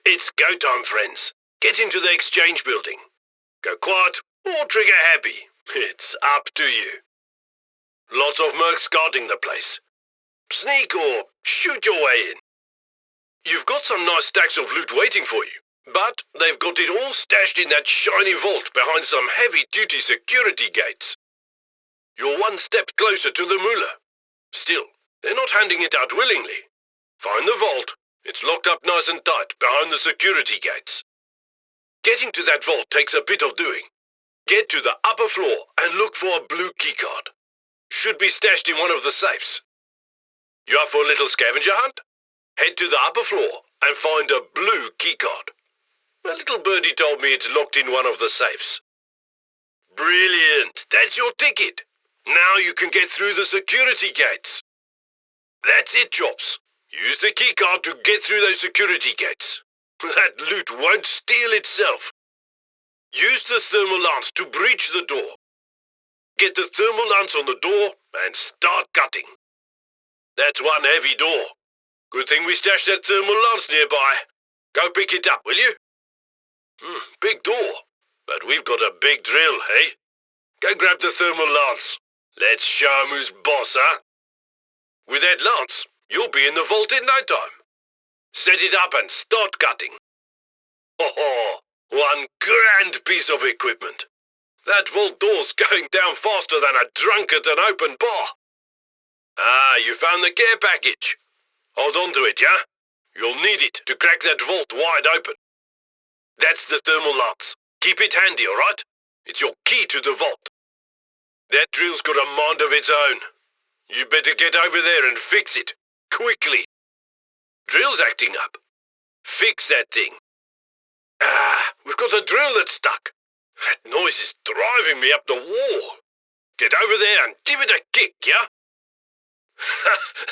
It's go time, friends. Get into the exchange building. Go quiet or trigger happy. It's up to you. Lots of mercs guarding the place. Sneak or shoot your way in. You've got some nice stacks of loot waiting for you, but they've got it all stashed in that shiny vault behind some heavy-duty security gates. You're one step closer to the moolah. Still, they're not handing it out willingly. Find the vault. It's locked up nice and tight behind the security gates. Getting to that vault takes a bit of doing. Get to the upper floor and look for a blue keycard. Should be stashed in one of the safes. You up for a little scavenger hunt? Head to the upper floor and find a blue keycard. A little birdie told me it's locked in one of the safes. Brilliant! That's your ticket! Now you can get through the security gates. That's it, Chops. Use the keycard to get through those security gates. That loot won't steal itself. Use the thermal lance to breach the door. Get the thermal lance on the door and start cutting. That's one heavy door. Good thing we stashed that thermal lance nearby. Go pick it up, will you? Big door. But we've got a big drill, hey? Go grab the thermal lance. Let's show 'em who's boss, huh? With that lance, you'll be in the vault in no time. Set it up and start cutting. Oh, one grand piece of equipment. That vault door's going down faster than a drunk at an open bar. Ah, you found the care package. Hold on to it, yeah? You'll need it to crack that vault wide open. That's the thermal lance. Keep it handy, all right? It's your key to the vault. That drill's got a mind of its own. You better get over there and fix it. Quickly. Drill's acting up. Fix that thing. Ah, we've got a drill that's stuck. That noise is driving me up the wall. Get over there and give it a kick, yeah?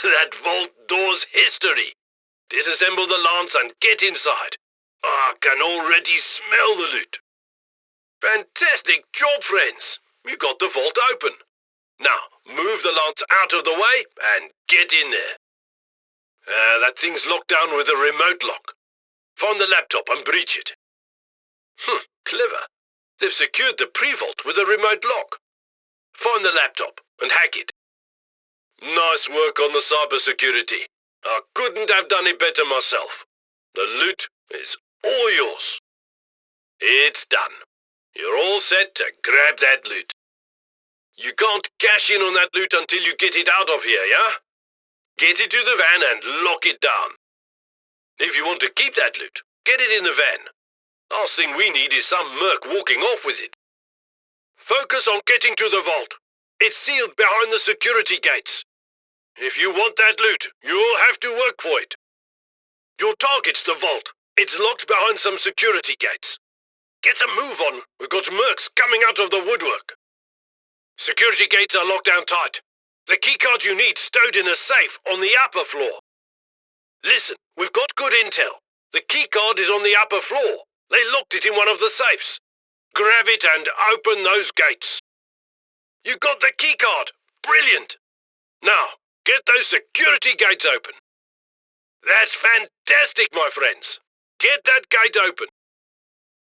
That vault door's history. Disassemble the lance and get inside. I can already smell the loot. Fantastic job, friends. You got the vault open. Now, move the lance out of the way and get in there. That thing's locked down with a remote lock. Find the laptop and breach it. Clever. They've secured the pre-vault with a remote lock. Find the laptop and hack it. Nice work on the cybersecurity. I couldn't have done it better myself. The loot is all yours. It's done. You're all set to grab that loot. You can't cash in on that loot until you get it out of here, yeah? Get it to the van and lock it down. If you want to keep that loot, get it in the van. Last thing we need is some merc walking off with it. Focus on getting to the vault. It's sealed behind the security gates. If you want that loot, you'll have to work for it. Your target's the vault. It's locked behind some security gates. Get a move on. We've got mercs coming out of the woodwork. Security gates are locked down tight. The keycard you need stowed in a safe on the upper floor. Listen, we've got good intel. The keycard is on the upper floor. They locked it in one of the safes. Grab it and open those gates. You got the keycard. Brilliant. Now, get those security gates open. That's fantastic, my friends. Get that gate open.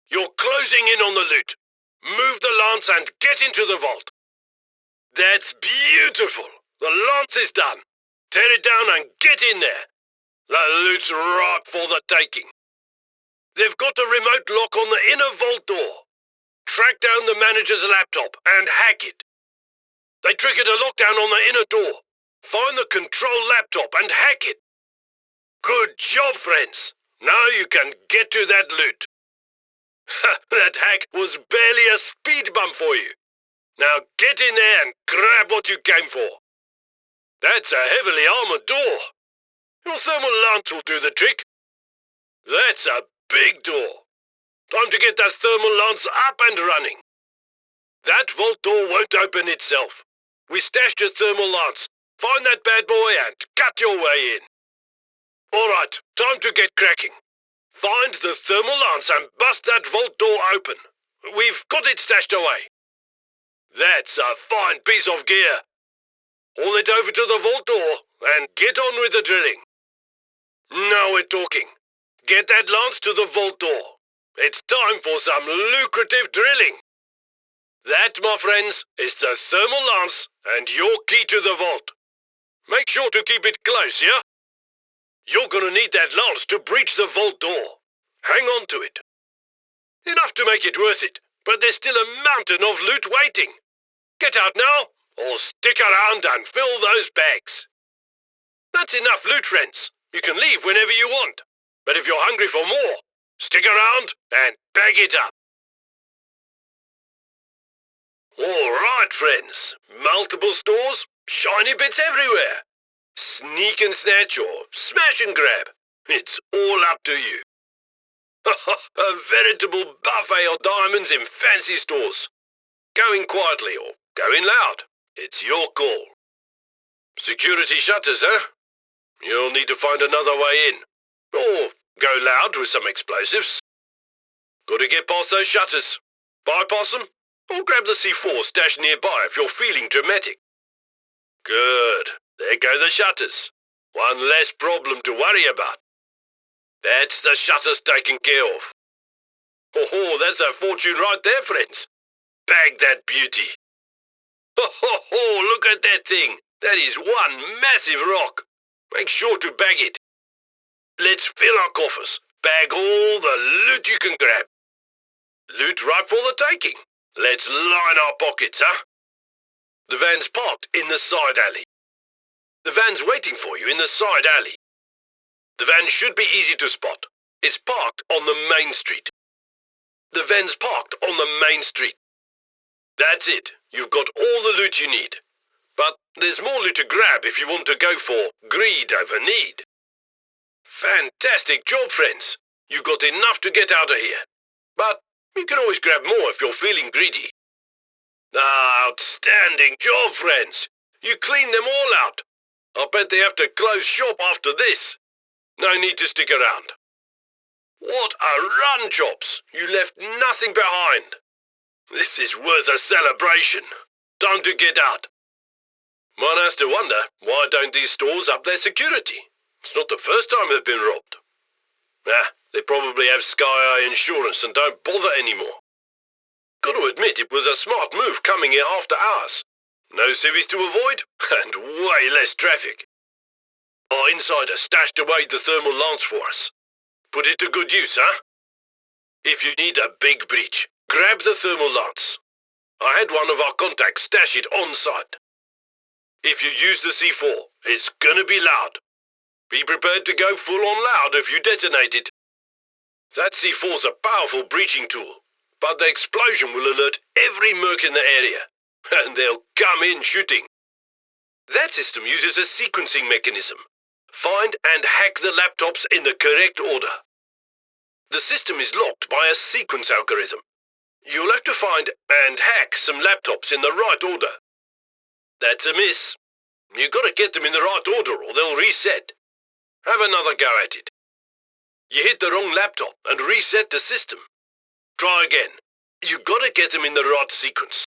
You're closing in on the loot. Move the lance and get into the vault. That's beautiful. The lance is done. Tear it down and get in there. The loot's ripe for the taking. They've got a remote lock on the inner vault door. Track down the manager's laptop and hack it. They triggered a lockdown on the inner door. Find the control laptop and hack it. Good job, friends. Now you can get to that loot. That hack was barely a speed bump for you. Now get in there and grab what you came for. That's a heavily armored door. Your thermal lance will do the trick. That's a big door. Time to get that thermal lance up and running. That vault door won't open itself. We stashed your thermal lance. Find that bad boy and cut your way in. All right, time to get cracking. Find the thermal lance and bust that vault door open. We've got it stashed away. That's a fine piece of gear. Haul it over to the vault door and get on with the drilling. Now we're talking. Get that lance to the vault door. It's time for some lucrative drilling. That, my friends, is the thermal lance and your key to the vault. Make sure to keep it close, yeah? You're gonna need that lance to breach the vault door. Hang on to it. Enough to make it worth it, but there's still a mountain of loot waiting. Get out now, or stick around and fill those bags. That's enough loot, friends. You can leave whenever you want. But if you're hungry for more, stick around and bag it up. Alright, friends. Multiple stores, shiny bits everywhere. Sneak and snatch or smash and grab. It's all up to you. A veritable buffet of diamonds in fancy stores. Going quietly or going loud. It's your call. Security shutters, huh? You'll need to find another way in. Or go loud with some explosives. Gotta get past those shutters. Bypass them, or grab the C4 stashed nearby if you're feeling dramatic. Good. There go the shutters. One less problem to worry about. That's the shutters taken care of. Oh, that's a fortune right there, friends. Bag that beauty. Oh, look at that thing. That is one massive rock. Make sure to bag it. Let's fill our coffers. Bag all the loot you can grab. Loot right for the taking. Let's line our pockets, huh? The van's parked in the side alley. The van's waiting for you in the side alley. The van should be easy to spot. It's parked on the main street. The van's parked on the main street. That's it. You've got all the loot you need. But there's more loot to grab if you want to go for greed over need. Fantastic job, friends. You got enough to get out of here. But you can always grab more if you're feeling greedy. Outstanding job, friends. You cleaned them all out. I bet they have to close shop after this. No need to stick around. What a run, Chops. You left nothing behind. This is worth a celebration. Time to get out. One has to wonder, why don't these stores up their security? It's not the first time they've been robbed. They probably have Sky Eye insurance and don't bother anymore. Got to admit it was a smart move coming here after hours. No civvies to avoid, and way less traffic. Our insider stashed away the thermal lance for us. Put it to good use, huh? If you need a big breach, grab the thermal lance. I had one of our contacts stash it on site. If you use the C4, it's gonna be loud. Be prepared to go full on loud if you detonate it. That C4's a powerful breaching tool, but the explosion will alert every merc in the area, and they'll come in shooting. That system uses a sequencing mechanism. Find and hack the laptops in the correct order. The system is locked by a sequence algorithm. You'll have to find and hack some laptops in the right order. That's a miss. You gotta get them in the right order or they'll reset. Have another go at it. You hit the wrong laptop and reset the system. Try again. You gotta get them in the right sequence.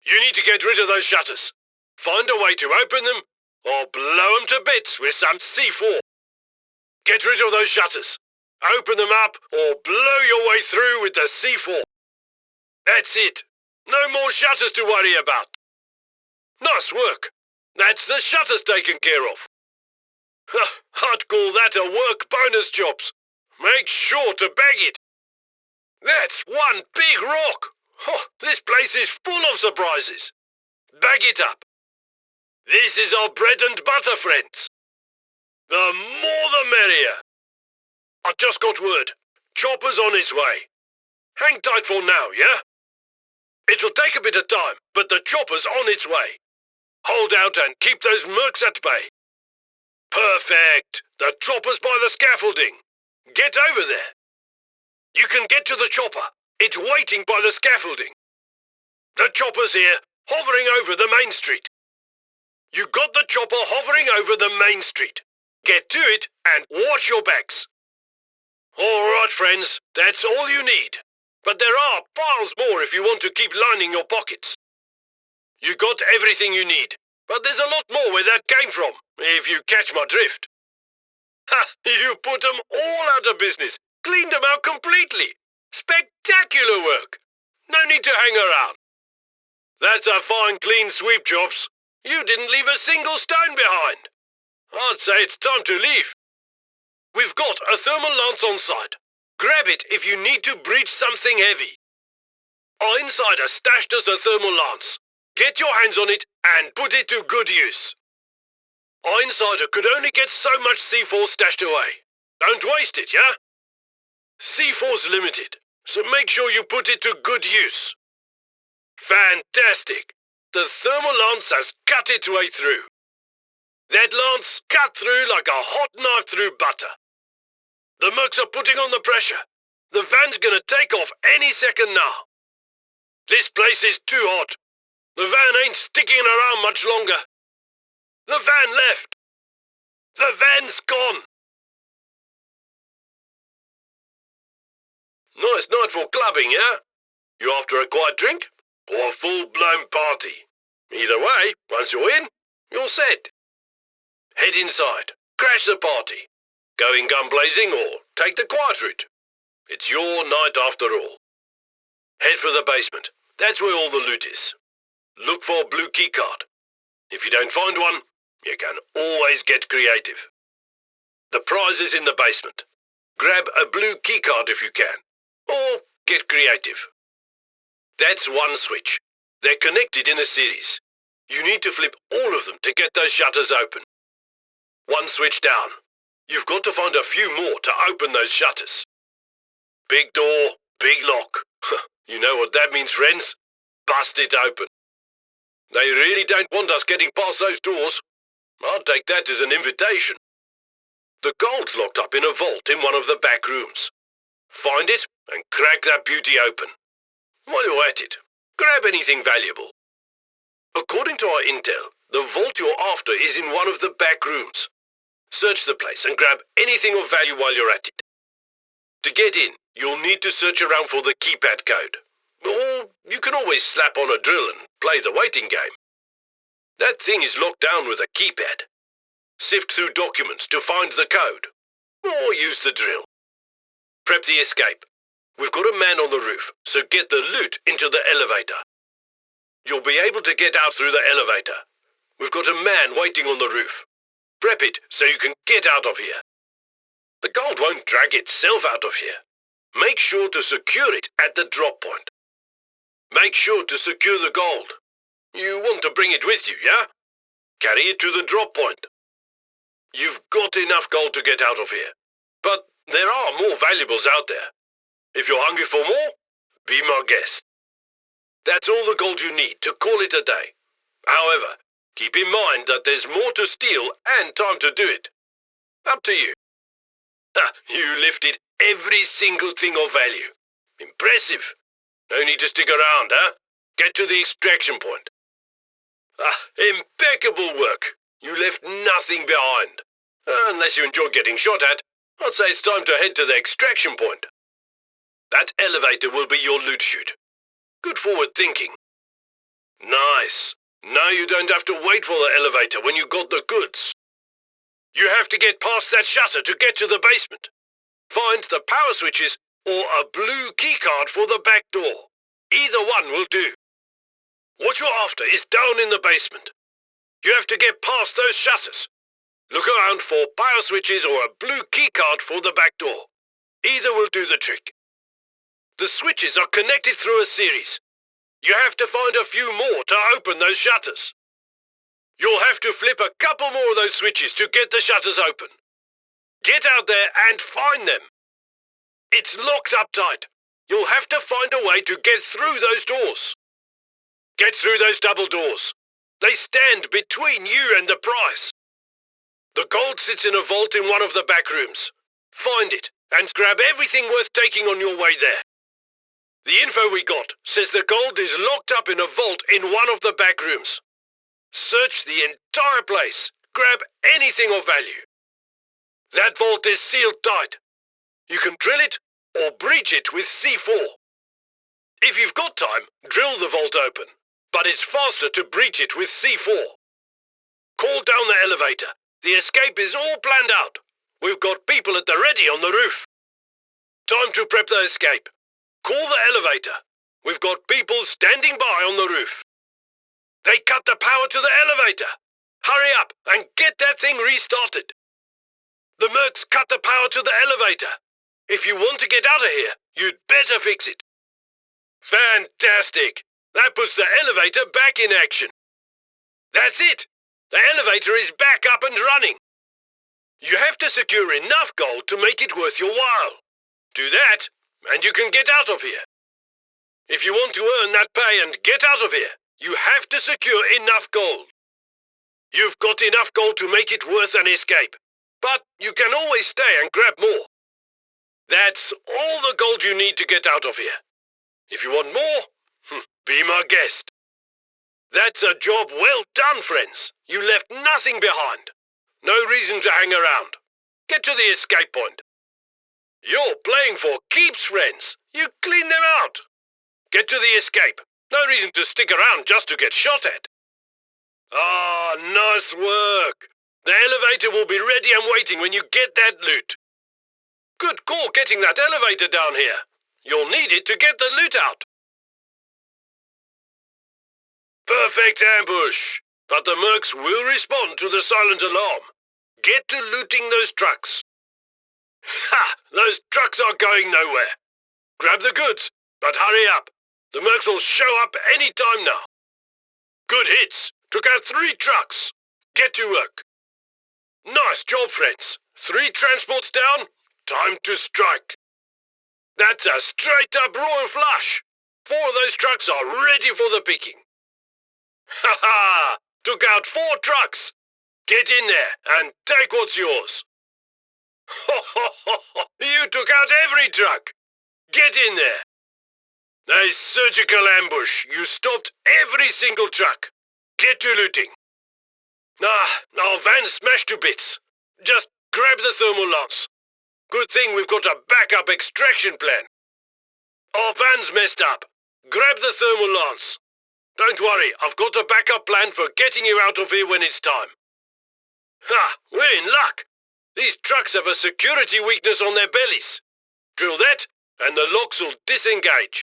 You need to get rid of those shutters. Find a way to open them or blow them to bits with some C4. Get rid of those shutters. Open them up or blow your way through with the C4. That's it. No more shutters to worry about. Nice work. That's the shutters taken care of. I'd call that a work bonus, Chops. Make sure to bag it. That's one big rock. This place is full of surprises. Bag it up. This is our bread and butter, friends. The more the merrier. I just got word. Chopper's on its way. Hang tight for now, yeah? It'll take a bit of time, but the chopper's on its way. Hold out and keep those mercs at bay. Perfect. The chopper's by the scaffolding. Get over there. You can get to the chopper. It's waiting by the scaffolding. The chopper's here, hovering over the main street. You got the chopper hovering over the main street. Get to it and watch your backs. All right, friends, that's all you need. But there are piles more if you want to keep lining your pockets. You got everything you need, but there's a lot more where that came from, if you catch my drift. Ha! You put them all out of business. Cleaned them out completely. Spectacular work. No need to hang around. That's a fine clean sweep, Chops. You didn't leave a single stone behind. I'd say it's time to leave. We've got a thermal lance on site. Grab it if you need to breach something heavy. Our insider stashed us a thermal lance. Get your hands on it and put it to good use. Our insider could only get so much C4 stashed away. Don't waste it, yeah? C4's limited, so make sure you put it to good use. Fantastic! The thermal lance has cut its way through. That lance cut through like a hot knife through butter. The mercs are putting on the pressure. The van's gonna take off any second now. This place is too hot. The van ain't sticking around much longer. The van left. The van's gone. Nice night for clubbing, yeah? You after a quiet drink or a full-blown party? Either way, once you're in, you're set. Head inside, crash the party, go in gun blazing or take the quiet route. It's your night after all. Head for the basement. That's where all the loot is. Look for a blue keycard. If you don't find one, you can always get creative. The prize is in the basement. Grab a blue keycard if you can, or get creative. That's one switch. They're connected in a series. You need to flip all of them to get those shutters open. One switch down. You've got to find a few more to open those shutters. Big door, big lock. You know what that means, friends? Bust it open. They really don't want us getting past those doors. I'll take that as an invitation. The gold's locked up in a vault in one of the back rooms. Find it and crack that beauty open. While you're at it, grab anything valuable. According to our intel, the vault you're after is in one of the back rooms. Search the place and grab anything of value while you're at it. To get in, you'll need to search around for the keypad code. Or you can always slap on a drill and play the waiting game. That thing is locked down with a keypad. Sift through documents to find the code. Or use the drill. Prep the escape. We've got a man on the roof, so get the loot into the elevator. You'll be able to get out through the elevator. We've got a man waiting on the roof. Prep it so you can get out of here. The gold won't drag itself out of here. Make sure to secure it at the drop point. Make sure to secure the gold. You want to bring it with you, yeah? Carry it to the drop point. You've got enough gold to get out of here. But there are more valuables out there. If you're hungry for more, be my guest. That's all the gold you need to call it a day. However, keep in mind that there's more to steal and time to do it. Up to you. You lifted every single thing of value. Impressive. No need to stick around, huh? Get to the extraction point. Impeccable work. You left nothing behind. Unless you enjoy getting shot at, I'd say it's time to head to the extraction point. That elevator will be your loot chute. Good forward thinking. Nice. Now you don't have to wait for the elevator when you got the goods. You have to get past that shutter to get to the basement. Find the power switches or a blue keycard for the back door. Either one will do. What you're after is down in the basement. You have to get past those shutters. Look around for power switches or a blue keycard for the back door. Either will do the trick. The switches are connected through a series. You have to find a few more to open those shutters. You'll have to flip a couple more of those switches to get the shutters open. Get out there and find them. It's locked up tight. You'll have to find a way to get through those doors. Get through those double doors. They stand between you and the prize. The gold sits in a vault in one of the back rooms. Find it and grab everything worth taking on your way there. The info we got says the gold is locked up in a vault in one of the back rooms. Search the entire place. Grab anything of value. That vault is sealed tight. You can drill it or breach it with C4. If you've got time, drill the vault open, but it's faster to breach it with C4. Call down the elevator. The escape is all planned out. We've got people at the ready on the roof. Time to prep the escape. Call the elevator. We've got people standing by on the roof. They cut the power to the elevator. Hurry up and get that thing restarted. The mercs cut the power to the elevator. If you want to get out of here, you'd better fix it. Fantastic! That puts the elevator back in action. That's it! The elevator is back up and running. You have to secure enough gold to make it worth your while. Do that, and you can get out of here. If you want to earn that pay and get out of here, you have to secure enough gold. You've got enough gold to make it worth an escape, but you can always stay and grab more. That's all the gold you need to get out of here. If you want more, be my guest. That's a job well done, friends. You left nothing behind. No reason to hang around. Get to the escape point. You're playing for keeps, friends. You clean them out. Get to the escape. No reason to stick around just to get shot at. Ah, nice work. The elevator will be ready and waiting when you get that loot. Good call getting that elevator down here. You'll need it to get the loot out. Perfect ambush. But the mercs will respond to the silent alarm. Get to looting those trucks. Ha! Those trucks are going nowhere. Grab the goods, but hurry up. The mercs will show up any time now. Good hits. Took out 3 trucks. Get to work. Nice job, friends. 3 transports down. Time to strike. That's a straight-up royal flush. 4 of those trucks are ready for the picking. Ha ha! Took out 4 trucks. Get in there and take what's yours. Ho ho ho ho! You took out every truck. Get in there. A surgical ambush. You stopped every single truck. Get to looting. Our van's smashed to bits. Just grab the thermal lance. Good thing we've got a backup extraction plan. Our van's messed up. Grab the thermal lance. Don't worry, I've got a backup plan for getting you out of here when it's time. Ha! We're in luck. These trucks have a security weakness on their bellies. Drill that, and the locks will disengage.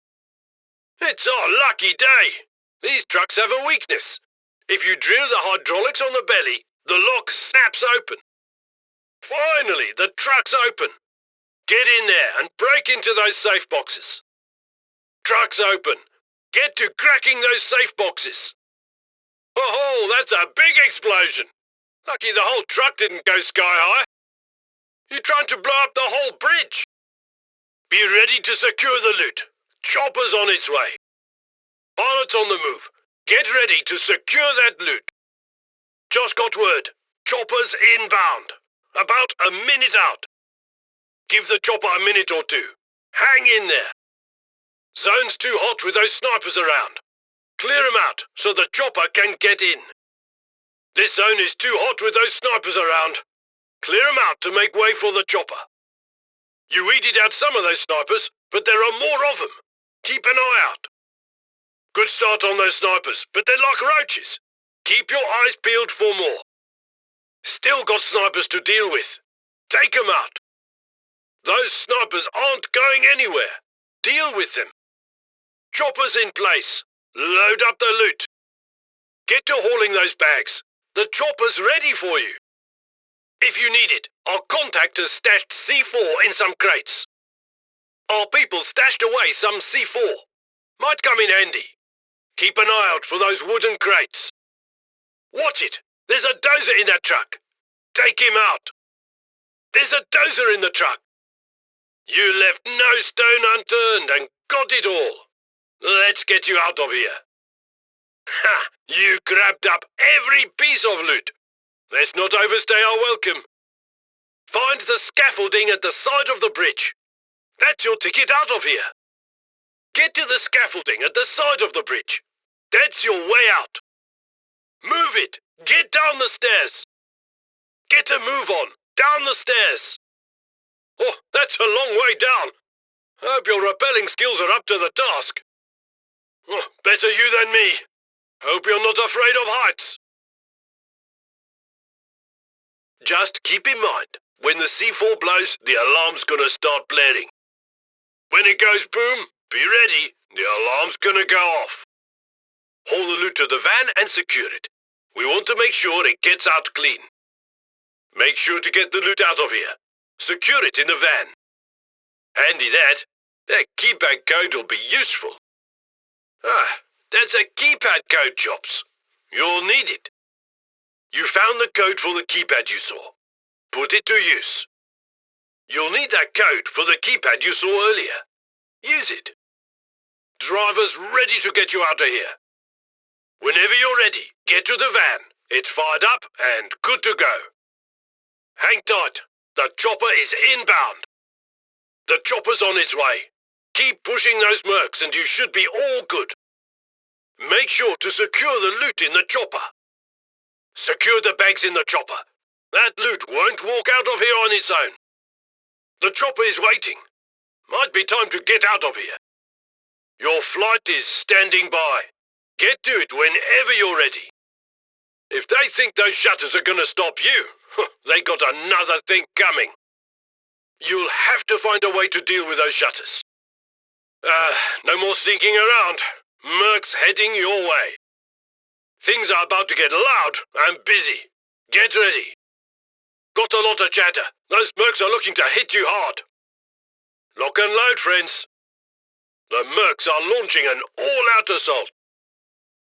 It's our lucky day. These trucks have a weakness. If you drill the hydraulics on the belly, the lock snaps open. Finally, the truck's open. Get in there and break into those safe boxes. Truck's open. Get to cracking those safe boxes. Oh, that's a big explosion. Lucky the whole truck didn't go sky high. You're trying to blow up the whole bridge. Be ready to secure the loot. Chopper's on its way. Pilots on the move. Get ready to secure that loot. Just got word. Chopper's inbound. About a minute out. Give the chopper a minute or 2. Hang in there. Zone's too hot with those snipers around. Clear them out so the chopper can get in. This zone is too hot with those snipers around. Clear them out to make way for the chopper. You weeded out some of those snipers, but there are more of them. Keep an eye out. Good start on those snipers, but they're like roaches. Keep your eyes peeled for more. Still got snipers to deal with. Take them out. Those snipers aren't going anywhere. Deal with them. Choppers in place. Load up the loot. Get to hauling those bags. The chopper's ready for you. If you need it, our contact has stashed C4 in some crates. Our people stashed away some C4. Might come in handy. Keep an eye out for those wooden crates. Watch it. There's a dozer in that truck. Take him out. There's a dozer in the truck. You left no stone unturned and got it all. Let's get you out of here. Ha! You grabbed up every piece of loot. Let's not overstay our welcome. Find the scaffolding at the side of the bridge. That's your ticket out of here. Get to the scaffolding at the side of the bridge. That's your way out. Move it. Get down the stairs. Get a move on. Down the stairs. Oh, that's a long way down. Hope your rappelling skills are up to the task. Oh, better you than me. Hope you're not afraid of heights. Just keep in mind, When the C4 blows, the alarm's gonna start blaring. When it goes boom, be ready. The alarm's gonna go off. Haul the loot to the van and secure it. We want to make sure it gets out clean. Make sure to get the loot out of here. Secure it in the van. Handy that. That keypad code will be useful. Ah, that's a keypad code, Chops. You'll need it. You found the code for the keypad you saw. Put it to use. You'll need that code for the keypad you saw earlier. Use it. Driver's ready to get you out of here. Whenever you're ready, get to the van. It's fired up and good to go. Hang tight. The chopper is inbound. The chopper's on its way. Keep pushing those mercs and you should be all good. Make sure to secure the loot in the chopper. Secure the bags in the chopper. That loot won't walk out of here on its own. The chopper is waiting. Might be time to get out of here. Your flight is standing by. Get to it whenever you're ready. If they think those shutters are gonna stop you, they got another thing coming. You'll have to find a way to deal with those shutters. No more sneaking around. Merc's heading your way. Things are about to get loud and busy. Get ready. Got a lot of chatter. Those mercs are looking to hit you hard. Lock and load, friends. The mercs are launching an all-out assault.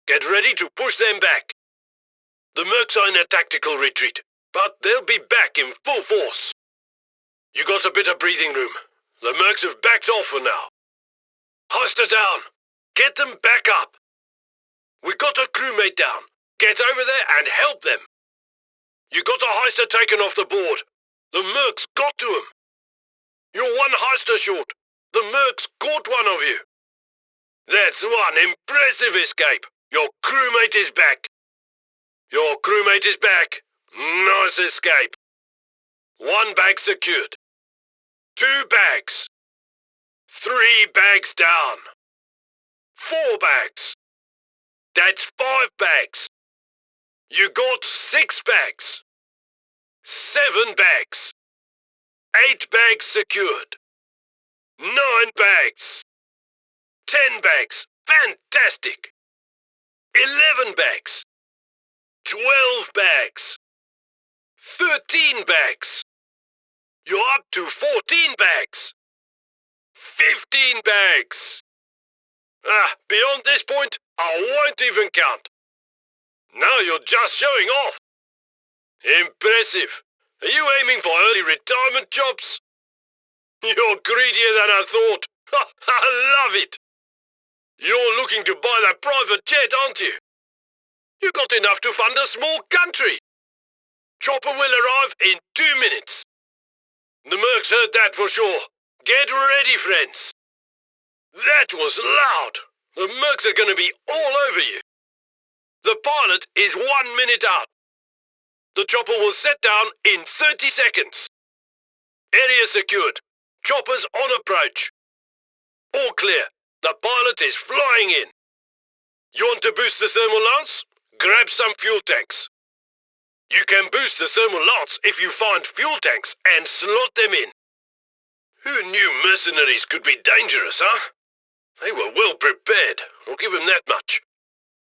Get ready to push them back. The mercs are in a tactical retreat, but they'll be back in full force. You got a bit of breathing room. The mercs have backed off for now. Hoist her down. Get them back up. We got a crewmate down. Get over there and help them. You got a heister taken off the board. The mercs got to him. You're one heister short. The mercs caught one of you. That's one impressive escape. Your crewmate is back. Your crewmate is back. Nice escape. 1 bag secured. 2 bags. 3 bags down. 4 bags. That's 5 bags. You got 6 bags. 7 bags. 8 bags secured. 9 bags. 10 bags. Fantastic. 11 bags. 12 bags. 13 bags. You're up to 14 bags. 15 bags. Beyond this point, I won't even count. Now you're just showing off. Impressive. Are you aiming for early retirement jobs? You're greedier than I thought. I love it. You're looking to buy that private jet, aren't you? You got enough to fund a small country. Chopper will arrive in 2 minutes. The mercs heard that for sure. Get ready, friends. That was loud. The mercs are going to be all over you. The pilot is 1 minute out. The chopper will set down in 30 seconds. Area secured. Chopper's on approach. All clear. The pilot is flying in. You want to boost the thermal lance? Grab some fuel tanks. You can boost the thermal lance if you find fuel tanks and slot them in. Who knew mercenaries could be dangerous, huh? They were well prepared, I'll give them that much.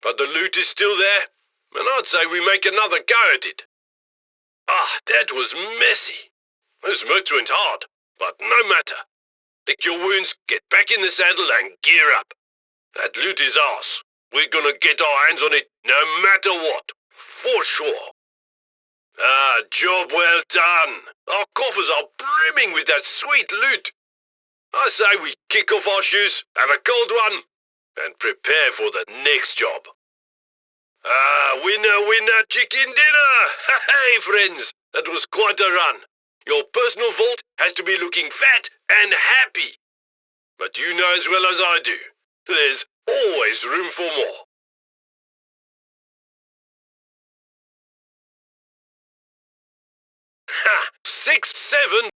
But the loot is still there, and I'd say we make another go at it. That was messy. Those mercs went hard, but no matter. Lick your wounds, get back in the saddle and gear up. That loot is ours. We're gonna get our hands on it no matter what, for sure. Job well done. Our coffers are brimming with that sweet loot. I say we kick off our shoes, have a cold one, and prepare for the next job. Winner, winner, chicken dinner! Hey, friends, that was quite a run. Your personal vault has to be looking fat and happy. But you know as well as I do, there's always room for more. 6, 7,